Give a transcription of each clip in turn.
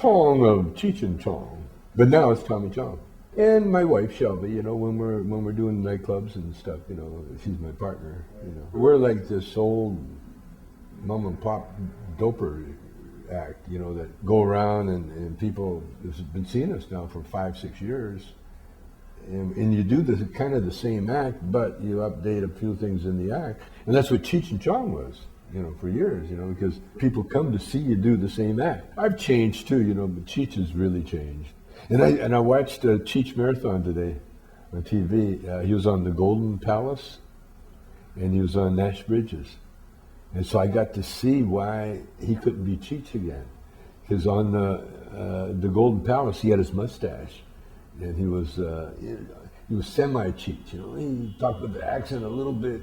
Chong of Cheech and Chong, but now it's Tommy Chong. And my wife Shelby, when we're doing nightclubs and stuff, she's my partner. We're like this old mom and pop doper act, that go around and people have been seeing us now for 5-6 years, and you do the kind of the same act, but you update a few things in the act, and that's what Cheech and Chong was. For years, because people come to see you do the same act. I've changed too, but Cheech has really changed. And I watched a Cheech marathon today on TV. He was on the Golden Palace, and he was on Nash Bridges. And so I got to see why he couldn't be Cheech again. Because on the Golden Palace, he had his mustache, and he was semi-Cheech, He talked with the accent a little bit,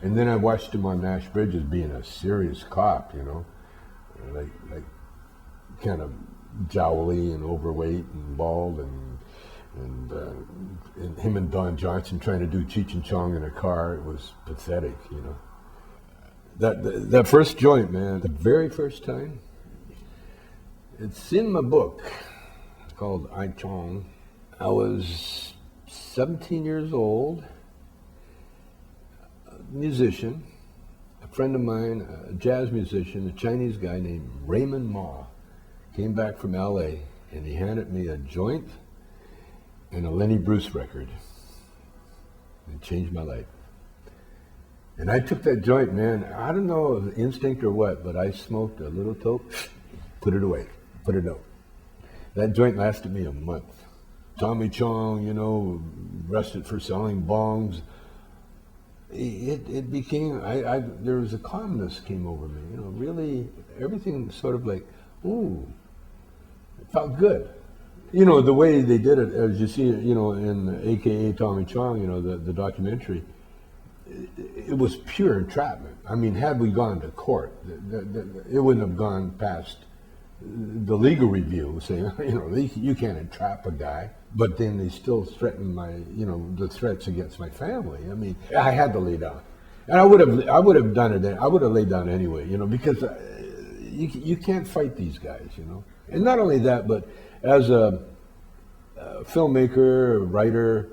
And then I watched him on Nash Bridges being a serious cop, like kind of jowly and overweight and bald, and him and Don Johnson trying to do Cheech and Chong in a car. It was pathetic, That first joint, man, the very first time, it's in my book called I Chong. I was 17 years old, a musician, a friend of mine, a jazz musician, a Chinese guy named Raymond Ma, came back from LA, and he handed me a joint and a Lenny Bruce record. It changed my life. And I took that joint, man, I don't know if instinct or what, but I smoked a little toke, put it away, put it out. That joint lasted me a month. Tommy Chong, arrested for selling bongs. It became, there was a calmness came over me, really everything sort of like, ooh, it felt good. The way they did it, as you see, in AKA Tommy Chong, the documentary, it was pure entrapment. I mean, had we gone to court, it wouldn't have gone past the legal review saying, you can't entrap a guy. But then they still threatened the threats against my family. I mean, I had to lay down, and I would have done it. I would have laid down anyway, because you can't fight these guys, And not only that, but as a filmmaker, a writer,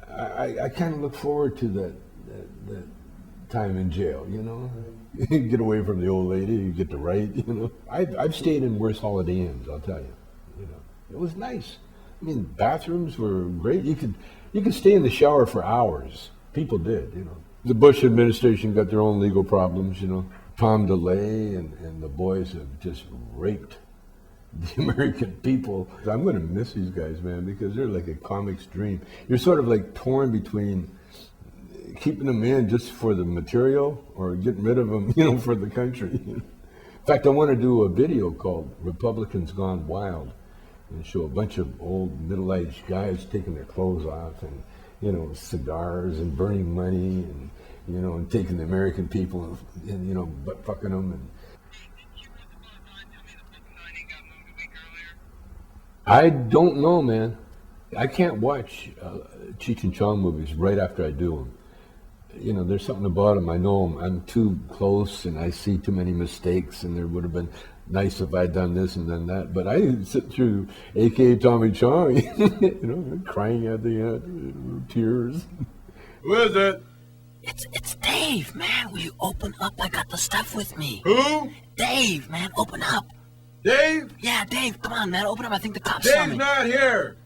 I kind of look forward to that time in jail, You get away from the old lady, you get to write, I've stayed in worse Holiday Inns, I'll tell you. It was nice. I mean, bathrooms were great. You could stay in the shower for hours. People did, The Bush administration got their own legal problems, Tom DeLay and the boys have just raped the American people. I'm going to miss these guys, man, because they're like a comic's dream. You're sort of like torn between keeping them in just for the material or getting rid of them, for the country. In fact, I want to do a video called Republicans Gone Wild and show a bunch of old middle-aged guys taking their clothes off and, cigars and burning money and, and taking the American people and, butt fucking them. And I don't know, man. I can't watch Cheech and Chong movies right after I do them. There's something about them. I know I'm too close and I see too many mistakes, and there would have been nice if I'd done this and done that. But I sit through AKA Tommy Chong, crying at the end, tears. Who is it? It's Dave, man. Will you open up? I got the stuff with me. Who? Dave, man, open up. Dave? Yeah, Dave, come on, man, open up. I think the cops saw me. Dave's not here.